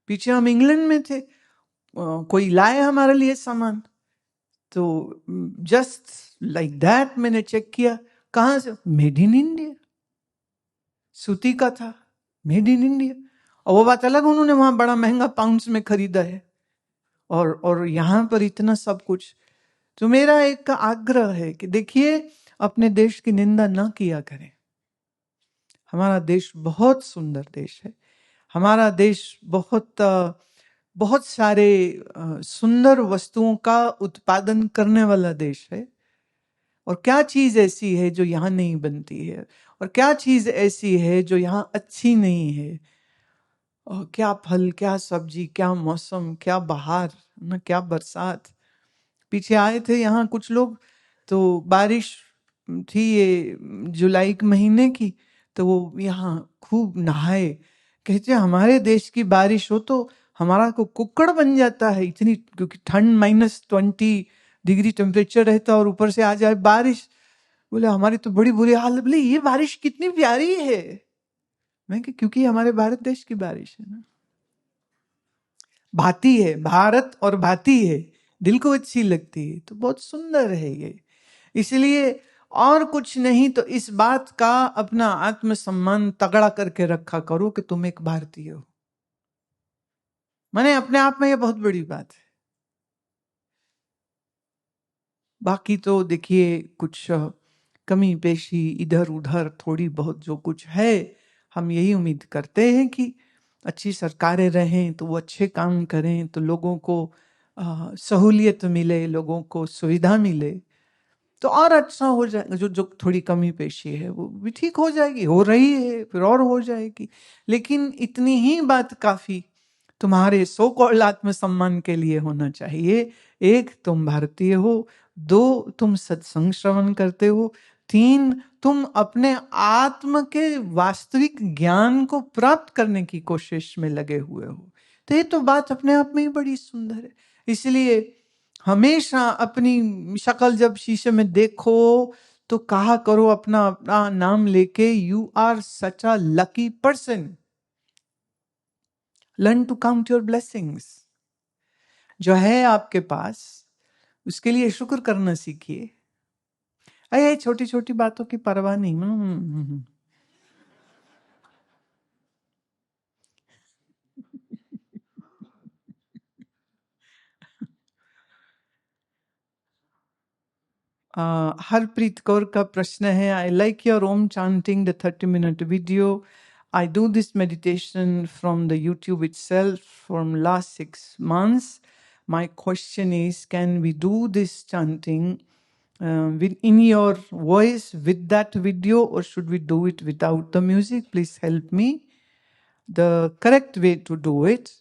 पीछे हम इंग्लैंड में थे, कोई लाए हमारे लिए सामान, तो जस्ट लाइक दैट मैंने चेक किया, कहाँ से, मेड इन इंडिया, सूती का था, मेड इन इंडिया। और वो बात अलग, उन्होंने वहां बड़ा महंगा पाउंड्स में खरीदा है, और यहां पर इतना सब कुछ। तो मेरा एक आग्रह है कि देखिए, अपने देश की निंदा ना किया करें। हमारा देश बहुत सुंदर देश है, हमारा देश बहुत सारे सुंदर वस्तुओं का उत्पादन करने वाला देश है। और क्या चीज ऐसी है जो यहाँ नहीं बनती है, और क्या चीज ऐसी है जो यहाँ अच्छी नहीं है, और क्या फल, क्या सब्जी, क्या मौसम, क्या बहार, ना क्या बरसात। पीछे आए थे यहाँ कुछ लोग, तो बारिश थी ये जुलाई के महीने की, तो वो यहाँ खूब नहाए। कहते हमारे देश की बारिश हो तो हमारा को कुक्कड़ बन जाता है इतनी, क्योंकि ठंड -20 डिग्री टेम्परेचर रहता है, और ऊपर से आ जाए बारिश। बोले हमारी तो बड़ी बुरी हालत। बोले ये बारिश कितनी प्यारी है। मैं कि क्योंकि हमारे भारत देश की बारिश है ना, भाती है, भारत और भाती है, दिल को अच्छी लगती है, तो बहुत सुंदर है ये। इसलिए और कुछ नहीं तो इस बात का अपना आत्मसम्मान तगड़ा करके रखा करो कि तुम एक भारतीय हो। माने अपने आप में ये बहुत बड़ी बात है। बाकी तो देखिए कुछ कमी पेशी इधर उधर थोड़ी बहुत जो कुछ है, हम यही उम्मीद करते हैं कि अच्छी सरकारें रहें तो वो अच्छे काम करें, तो लोगों को सहूलियत मिले, लोगों को सुविधा मिले, तो और अच्छा हो जाएगा। जो जो थोड़ी कमी पेशी है वो भी ठीक हो जाएगी, हो रही है, फिर और हो जाएगी। लेकिन इतनी ही बात काफी तुम्हारे सो कॉल्ड आत्मसम्मान के लिए होना चाहिए। एक, तुम भारतीय हो। दो, तुम सत्संग श्रवण करते हो। तीन, तुम अपने आत्म के वास्तविक ज्ञान को प्राप्त करने की कोशिश में लगे हुए हो। तो ये तो बात अपने आप में ही बड़ी सुंदर है। इसलिए हमेशा अपनी शक्ल जब शीशे में देखो तो कहा करो अपना अपना नाम लेके, you are such a lucky person. Learn to count your blessings. जो है आपके पास उसके लिए शुक्र करना सीखिए। अरे छोटी छोटी बातों की परवाह नहीं। हरप्रीत कौर का प्रश्न है, I like your om chanting the 30-minute video. I do this meditation from the YouTube itself from last 6 months. My question is, can we do this chanting in your voice with that video, or should we do it without the music? Please help me. The correct way to do it.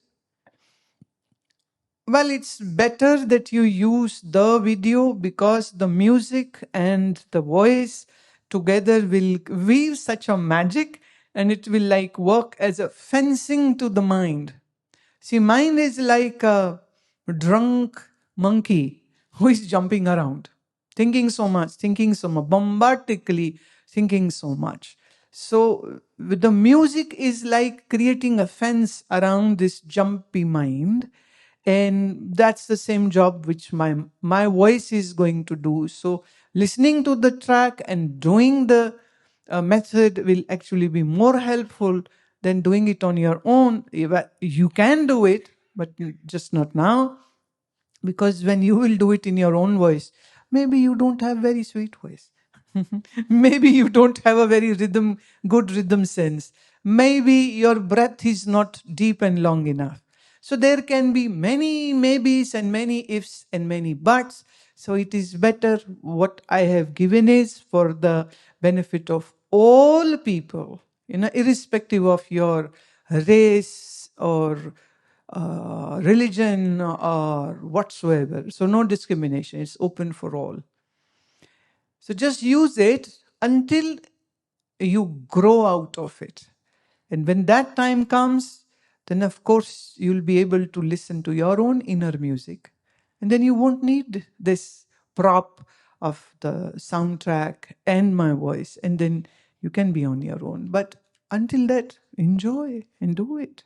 Well, it's better that you use the video because the music and the voice together will weave such a magic, and it will like work as a fencing to the mind. See, mind is like a drunk monkey who is jumping around, thinking so much, bombardically thinking so much. So the music is like creating a fence around this jumpy mind, and that's the same job which my voice is going to do. So listening to the track and doing the method will actually be more helpful than doing it on your own. You can do it, but just not now, because when you will do it in your own voice, maybe you don't have very sweet voice. Maybe you don't have a very good rhythm sense. Maybe your breath is not deep and long enough. So there can be many maybes and many ifs and many buts. So it is better what I have given is for the benefit of all people, irrespective of your race or religion or whatsoever. So no discrimination. It's open for all. So just use it until you grow out of it. And when that time comes, then of course you'll be able to listen to your own inner music. And then you won't need this prop of the soundtrack and my voice. And then you can be on your own. But until that, enjoy and do it.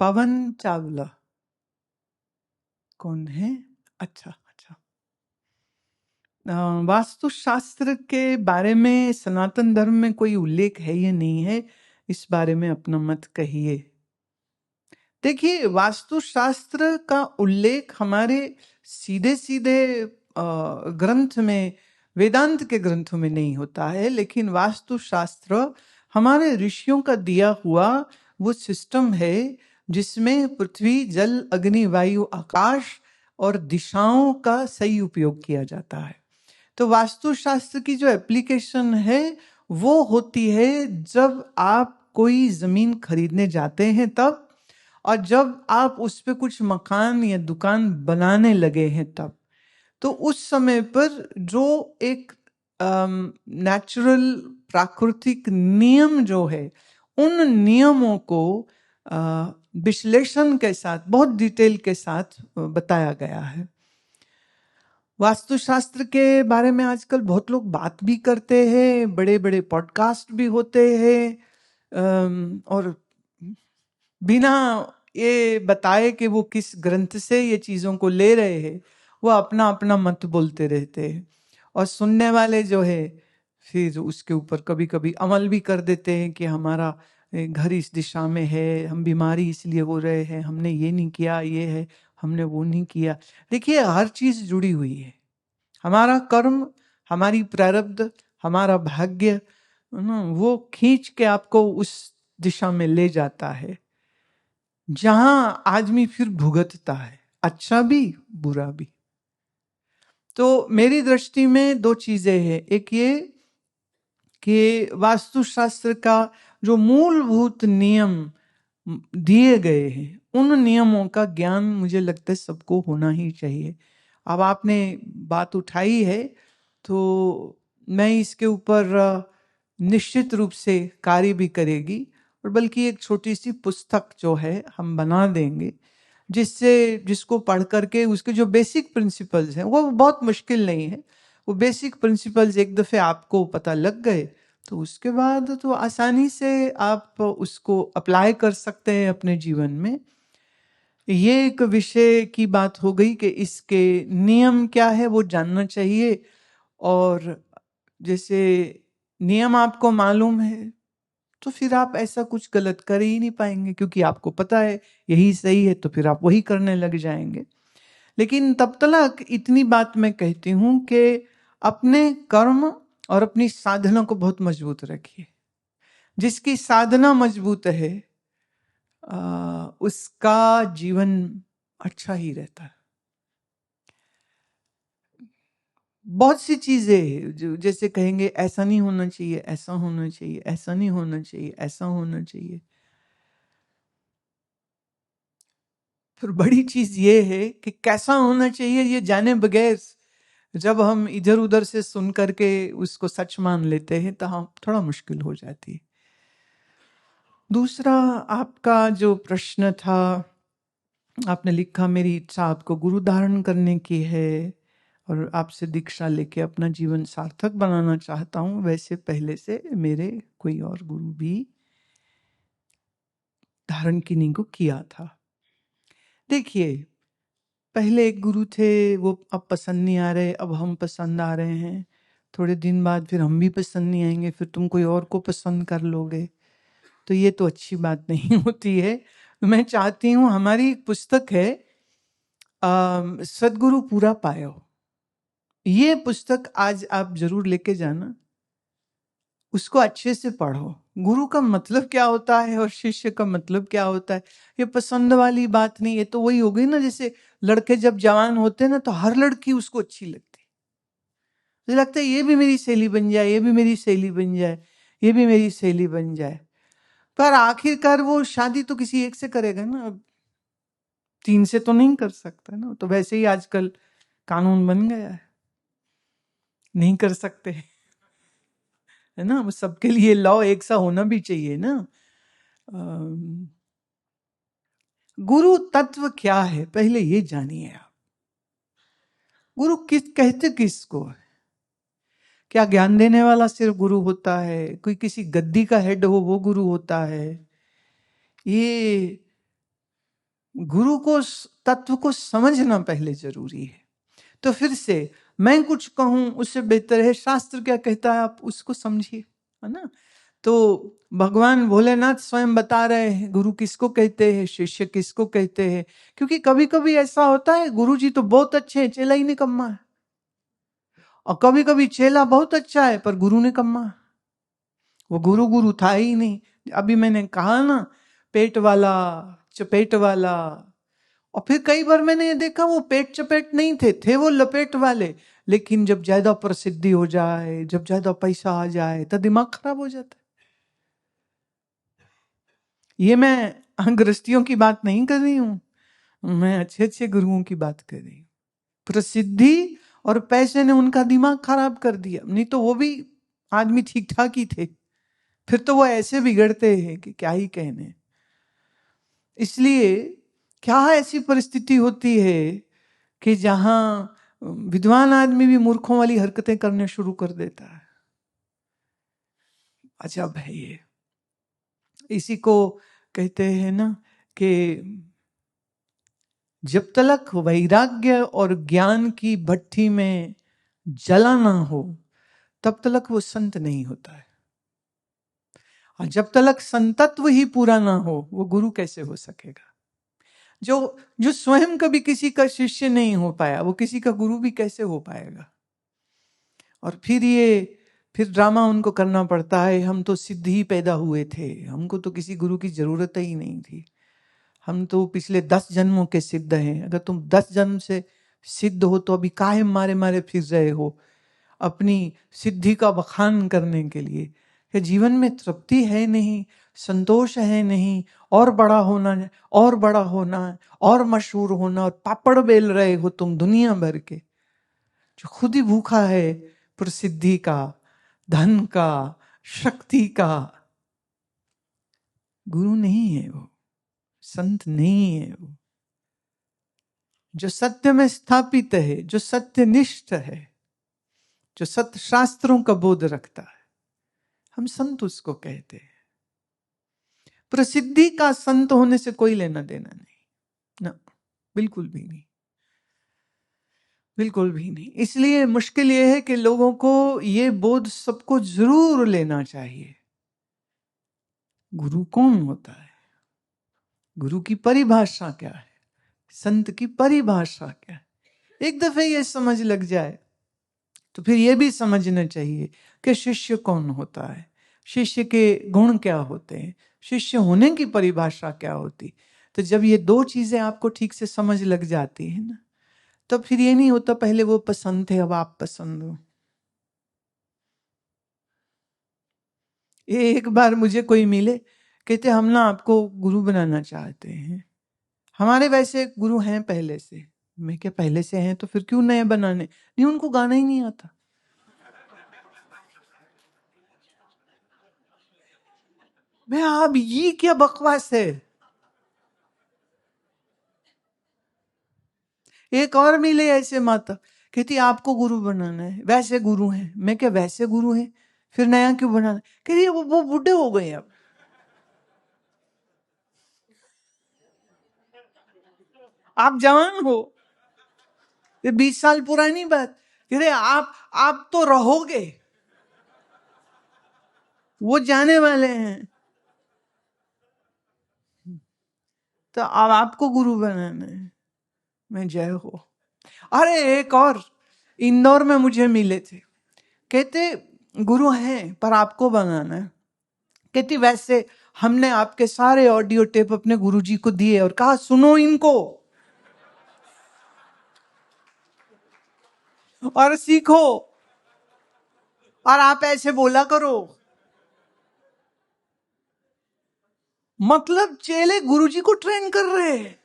पवन चावला कौन है? अच्छा अच्छा। वास्तुशास्त्र के बारे में सनातन धर्म में कोई उल्लेख है या नहीं है, इस बारे में अपना मत कहिए। देखिए, वास्तुशास्त्र का उल्लेख हमारे सीधे सीधे ग्रंथ में, वेदांत के ग्रंथों में नहीं होता है, लेकिन वास्तुशास्त्र हमारे ऋषियों का दिया हुआ वो सिस्टम है जिसमें पृथ्वी, जल, अग्नि, वायु, आकाश और दिशाओं का सही उपयोग किया जाता है। तो वास्तुशास्त्र की जो एप्लीकेशन है वो होती है जब आप कोई जमीन खरीदने जाते हैं तब, और जब आप उस पे कुछ मकान या दुकान बनाने लगे हैं तब। तो उस समय पर जो एक नेचुरल प्राकृतिक नियम जो है, उन नियमों को विश्लेषण के साथ, बहुत डिटेल के साथ बताया गया है। वास्तुशास्त्र के बारे में आजकल बहुत लोग बात भी करते हैं, बड़े बड़े पॉडकास्ट भी होते हैं, और बिना ये बताए कि वो किस ग्रंथ से ये चीज़ों को ले रहे हैं, वो अपना अपना मत बोलते रहते हैं। और सुनने वाले जो है फिर उसके ऊपर कभी कभी अमल भी कर देते हैं कि हमारा घर इस दिशा में है, हम बीमारी इसलिए हो रहे हैं, हमने ये नहीं किया, ये है, हमने वो नहीं किया। देखिए, हर चीज़ जुड़ी हुई है। हमारा कर्म, हमारी प्रारब्ध, हमारा भाग्य, वो खींच के आपको उस दिशा में ले जाता है जहां आदमी फिर भुगतता है, अच्छा भी बुरा भी। तो मेरी दृष्टि में दो चीजें हैं। एक ये कि वास्तुशास्त्र का जो मूलभूत नियम दिए गए हैं, उन नियमों का ज्ञान मुझे लगता है सबको होना ही चाहिए। अब आपने बात उठाई है तो मैं इसके ऊपर निश्चित रूप से कार्य भी करेगी, और बल्कि एक छोटी सी पुस्तक जो है हम बना देंगे, जिसको पढ़ करके उसके जो बेसिक प्रिंसिपल्स हैं, वो बहुत मुश्किल नहीं है, वो बेसिक प्रिंसिपल्स एक दफ़े आपको पता लग गए तो उसके बाद तो आसानी से आप उसको अप्लाई कर सकते हैं अपने जीवन में। ये एक विषय की बात हो गई कि इसके नियम क्या है वो जानना चाहिए, और जैसे नियम आपको मालूम है तो फिर आप ऐसा कुछ गलत कर ही नहीं पाएंगे, क्योंकि आपको पता है यही सही है, तो फिर आप वही करने लग जाएंगे। लेकिन तब तक इतनी बात मैं कहती हूं कि अपने कर्म और अपनी साधना को बहुत मजबूत रखिए। जिसकी साधना मजबूत है उसका जीवन अच्छा ही रहता है। बहुत सी चीजें जो जैसे कहेंगे ऐसा नहीं होना चाहिए, ऐसा होना चाहिए, ऐसा नहीं होना चाहिए, ऐसा होना चाहिए। फिर बड़ी चीज ये है कि कैसा होना चाहिए ये जाने बगैर जब हम इधर उधर से सुन करके उसको सच मान लेते हैं तो हम थोड़ा मुश्किल हो जाती है। दूसरा, आपका जो प्रश्न था, आपने लिखा मेरी इच्छा आपको गुरु धारण करने की है और आपसे दीक्षा लेके अपना जीवन सार्थक बनाना चाहता हूँ। वैसे पहले से मेरे कोई और गुरु भी धारण करने को किया था। देखिए, पहले एक गुरु थे, वो अब पसंद नहीं आ रहे, अब हम पसंद आ रहे हैं। थोड़े दिन बाद फिर हम भी पसंद नहीं आएंगे, फिर तुम कोई और को पसंद कर लोगे, तो ये तो अच्छी बात नहीं होती है। मैं चाहती हूँ, हमारी एक पुस्तक है सदगुरु पूरा पायो, ये पुस्तक आज आप जरूर लेके जाना, उसको अच्छे से पढ़ो। गुरु का मतलब क्या होता है और शिष्य का मतलब क्या होता है, ये पसंद वाली बात नहीं। ये तो वही हो गई ना, जैसे लड़के जब जवान होते हैं ना तो हर लड़की उसको अच्छी लगती है, मुझे लगता है ये भी मेरी सहेली बन जाए, ये भी मेरी सहेली बन जाए, ये भी मेरी सहेली बन जाए। पर आखिरकार वो शादी तो किसी एक से करेगा ना, अब 3 से तो नहीं कर सकता ना। तो वैसे ही आजकल कानून बन गया है, नहीं कर सकते, है ना। सबके लिए लॉ एक सा होना भी चाहिए ना। अम, गुरु तत्व क्या है पहले ये जानिए आप। गुरु कहते किसको है? क्या ज्ञान देने वाला सिर्फ गुरु होता है? कोई किसी गद्दी का हेड हो वो गुरु होता है? ये गुरु को तत्व को समझना पहले जरूरी है। तो फिर से मैं कुछ कहूं उससे बेहतर है शास्त्र क्या कहता है आप उसको समझिए, है ना। तो भगवान भोलेनाथ स्वयं बता रहे हैं गुरु किसको कहते हैं, शिष्य किसको कहते हैं। क्योंकि कभी कभी ऐसा होता है गुरु जी तो बहुत अच्छे हैं, चेला ही निकम्मा है। और कभी कभी चेला बहुत अच्छा है पर गुरु निकम्मा है। वो गुरु गुरु था ही नहीं। अभी मैंने कहा ना, पेट वाला चपेट वाला। और फिर कई बार मैंने ये देखा वो पेट चपेट नहीं थे वो लपेट वाले। लेकिन जब ज्यादा प्रसिद्धि हो जाए, जब ज्यादा पैसा आ जाए तो दिमाग खराब हो जाता है। ये मैं गृहस्थियों की बात नहीं कर रही हूं, मैं अच्छे अच्छे गुरुओं की बात कर रही हूं। प्रसिद्धि और पैसे ने उनका दिमाग खराब कर दिया, नहीं तो वो भी आदमी ठीक ठाक ही थे। फिर तो वो ऐसे बिगड़ते हैं कि क्या ही कहने। इसलिए क्या ऐसी परिस्थिति होती है कि जहां विद्वान आदमी भी मूर्खों वाली हरकतें करने शुरू कर देता है। अजब है ये। इसी को कहते हैं ना कि जब तक वैराग्य और ज्ञान की भट्टी में जला ना हो तब तक वो संत नहीं होता है। और जब तक संतत्व ही पूरा ना हो वो गुरु कैसे हो सकेगा। जो जो स्वयं कभी किसी का शिष्य नहीं हो पाया वो किसी का गुरु भी कैसे हो पाएगा। और फिर ड्रामा उनको करना पड़ता है, हम तो सिद्ध ही पैदा हुए थे, हमको तो किसी गुरु की जरूरत ही नहीं थी, हम तो पिछले 10 जन्मों के सिद्ध हैं। अगर तुम 10 जन्म से सिद्ध हो तो अभी काहे मारे मारे फिर रहे हो अपनी सिद्धि का बखान करने के लिए। कि जीवन में तृप्ति है नहीं, संतोष है नहीं, और बड़ा होना है, और बड़ा होना है, और मशहूर होना, और पापड़ बेल रहे हो तुम दुनिया भर के। जो खुद ही भूखा है प्रसिद्धि का, धन का, शक्ति का, गुरु नहीं है वो, संत नहीं है वो। जो सत्य में स्थापित है, जो सत्यनिष्ठ है, जो सत्य शास्त्रों का बोध रखता है, हम संत उसको कहते हैं। प्रसिद्धि का संत होने से कोई लेना देना नहीं, ना, बिल्कुल भी नहीं, बिल्कुल भी नहीं। इसलिए मुश्किल यह है कि लोगों को यह बोध सबको जरूर लेना चाहिए। गुरु कौन होता है, गुरु की परिभाषा क्या है, संत की परिभाषा क्या है। एक दफे ये समझ लग जाए तो फिर ये भी समझना चाहिए कि शिष्य कौन होता है, शिष्य के गुण क्या होते हैं, शिष्य होने की परिभाषा क्या होती। तो जब ये दो चीजें आपको ठीक से समझ लग जाती है ना, तो फिर ये नहीं होता पहले वो पसंद थे अब आप पसंद हो। एक बार मुझे कोई मिले, कहते हम ना आपको गुरु बनाना चाहते हैं, हमारे वैसे गुरु हैं पहले से। मैं क्या पहले से हैं तो फिर क्यों नए बनाने। नहीं, उनको गाना ही नहीं आता। मैं आप ये क्या बकवास है। एक और मिले ऐसे माता, कहती आपको गुरु बनाना है, वैसे गुरु हैं। मैं क्या वैसे गुरु हैं, फिर नया क्यों बनाना। कहती वो बूढ़े हो गए अब, आप जवान हो। ये 20 साल पुरानी बात। कहते आप तो रहोगे, वो जाने वाले हैं, तो अब आपको गुरु बनाना है। मैं जय हो। अरे एक और इंदौर में मुझे मिले थे, कहते गुरु हैं पर आपको बनाना है। कहती वैसे हमने आपके सारे ऑडियो टेप अपने गुरुजी को दिए और कहा सुनो इनको और सीखो, और आप ऐसे बोला करो। मतलब चेले गुरुजी को ट्रेन कर रहे हैं।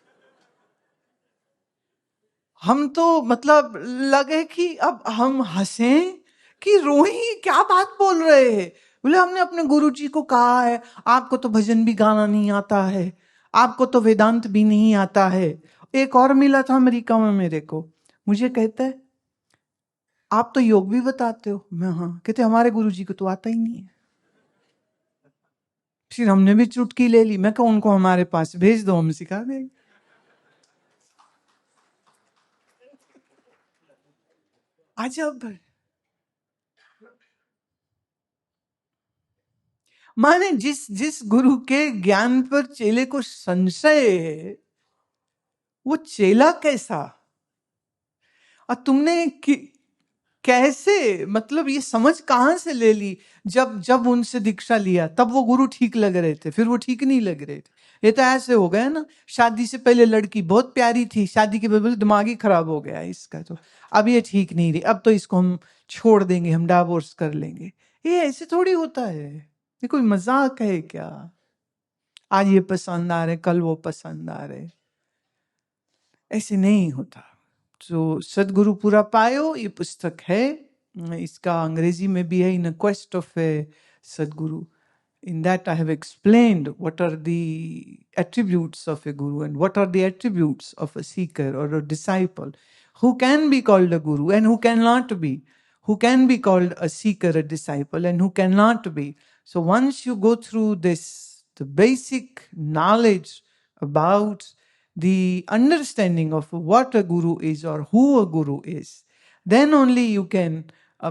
हम तो मतलब लगे कि अब हम हंसें कि रोएं, क्या बात बोल रहे हैं। बोले हमने अपने गुरु जी को कहा है आपको तो भजन भी गाना नहीं आता है, आपको तो वेदांत भी नहीं आता है। एक और मिला था अमेरिका में मेरे को, मुझे कहता है आप तो योग भी बताते हो। मैं हाँ। कहते हमारे गुरु जी को तो आता ही नहीं है। फिर हमने भी चुटकी ले ली। मैं कहा उनको हमारे पास भेज दो, हम सिखा देंगे। अजब। माने जिस जिस गुरु के ज्ञान पर चेले को संशय है, वो चेला कैसा। और तुमने कैसे, मतलब ये समझ कहां से ले ली। जब जब उनसे दीक्षा लिया तब वो गुरु ठीक लग रहे थे, फिर वो ठीक नहीं लग रहे थे। ये तो ऐसे हो गया ना, शादी से पहले लड़की बहुत प्यारी थी, शादी के बाद दिमाग ही खराब हो गया इसका, तो अब ये ठीक नहीं रही, अब तो इसको हम छोड़ देंगे, हम डाइवोर्स कर लेंगे। ये ऐसे थोड़ी होता है, ये कोई मजाक है क्या। आज ये पसंद आ रहे, कल वो पसंद आ रहे, ऐसे नहीं होता। तो सदगुरु पूरा पायो ये पुस्तक है, इसका अंग्रेजी में भी है, इन क्वेस्ट ऑफ ए सदगुरु। In that I have explained what are the attributes of a guru and what are the attributes of a seeker or a disciple, who can be called a guru and who cannot be, who can be called a seeker, a disciple, and who cannot be. So once you go through this, the basic knowledge about the understanding of what a guru is or who a guru is, then only you can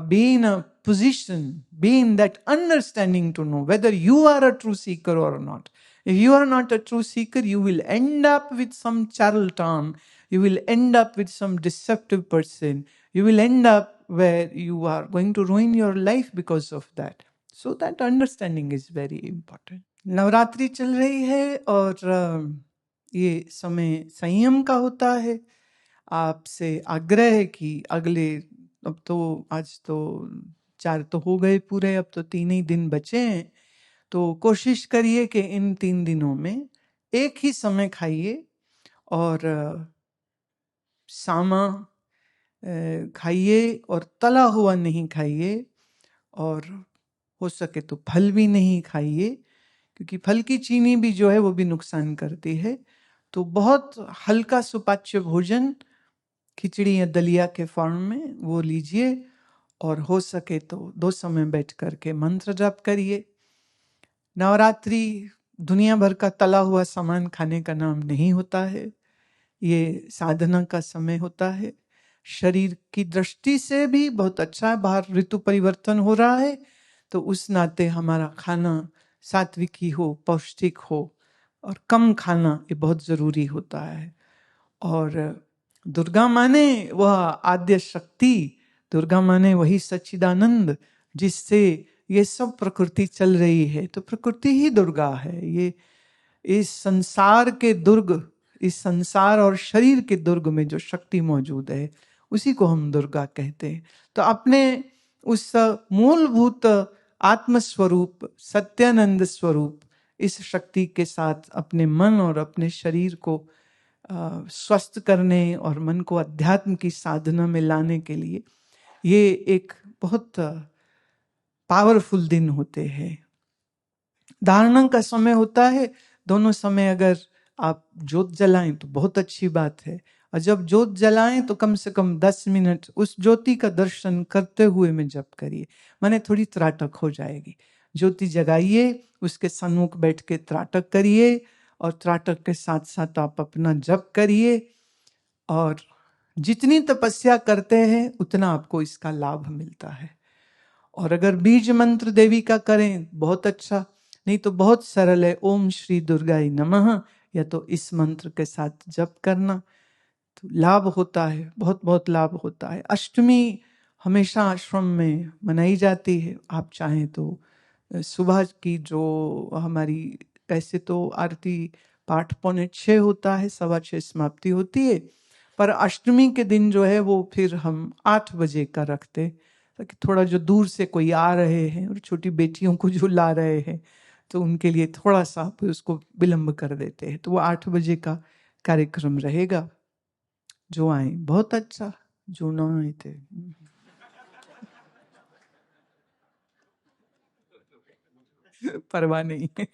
be in a position, be in that understanding to know whether you are a true seeker or not. If you are not a true seeker, you will end up with some charlatan, you will end up with some deceptive person, you will end up where you are going to ruin your life because of that. So that understanding is very important. Navratri चल रही है और ये समय संयम का होता है। आपसे आग्रह है कि अगले, अब तो आज तो 4 तो हो गए पूरे, अब तो 3 ही दिन बचे हैं, तो कोशिश करिए कि इन 3 दिनों में एक ही समय खाइए और सामा खाइए और तला हुआ नहीं खाइए, और हो सके तो फल भी नहीं खाइए, क्योंकि फल की चीनी भी जो है वो भी नुकसान करती है। तो बहुत हल्का सुपाच्य भोजन, खिचड़ी या दलिया के फॉर्म में वो लीजिए, और हो सके तो 2 समय बैठ करके मंत्र जप करिए। नवरात्रि दुनिया भर का तला हुआ सामान खाने का नाम नहीं होता है, ये साधना का समय होता है। शरीर की दृष्टि से भी बहुत अच्छा है, बाहर ऋतु परिवर्तन हो रहा है, तो उस नाते हमारा खाना सात्विक ही हो, पौष्टिक हो, और कम खाना ये बहुत जरूरी होता है। और दुर्गा माने वह आद्य शक्ति, दुर्गा माने वही सच्चिदानंद जिससे ये सब प्रकृति चल रही है, तो प्रकृति ही दुर्गा है। ये इस संसार के दुर्ग, इस संसार और शरीर के दुर्ग में जो शक्ति मौजूद है उसी को हम दुर्गा कहते हैं। तो अपने उस मूलभूत आत्मस्वरूप, सत्यानंद स्वरूप, इस शक्ति के साथ अपने मन और अपने शरीर को स्वस्थ करने और मन को अध्यात्म की साधना में लाने के लिए ये एक बहुत पावरफुल दिन होते हैं। धारणा का समय होता है, दोनों समय अगर आप ज्योत जलाएं तो बहुत अच्छी बात है, और जब ज्योत जलाएं तो कम से कम 10 मिनट उस ज्योति का दर्शन करते हुए में जप करिए, माने थोड़ी त्राटक हो जाएगी। ज्योति जगाइए, उसके सन्मुख बैठ के त्राटक करिए, और त्राटक के साथ साथ आप अपना जप करिए, और जितनी तपस्या करते हैं उतना आपको इसका लाभ मिलता है। और अगर बीज मंत्र देवी का करें बहुत अच्छा, नहीं तो बहुत सरल है, ओम श्री दुर्गाई नमः, या तो इस मंत्र के साथ जप करना, तो लाभ होता है, बहुत बहुत लाभ होता है। अष्टमी हमेशा आश्रम में मनाई जाती है, आप चाहें तो सुबह की जो हमारी, ऐसे तो आरती 5:45 होता है, 6:15 समाप्ति होती है, पर अष्टमी के दिन जो है वो फिर हम 8 बजे का रखते, ताकि थोड़ा जो दूर से कोई आ रहे हैं और छोटी बेटियों को जो ला रहे हैं तो उनके लिए थोड़ा सा उसको विलंब कर देते हैं, तो वो 8 बजे का कार्यक्रम रहेगा। जो आए बहुत अच्छा, जो ना आए थे परवाह नहीं है।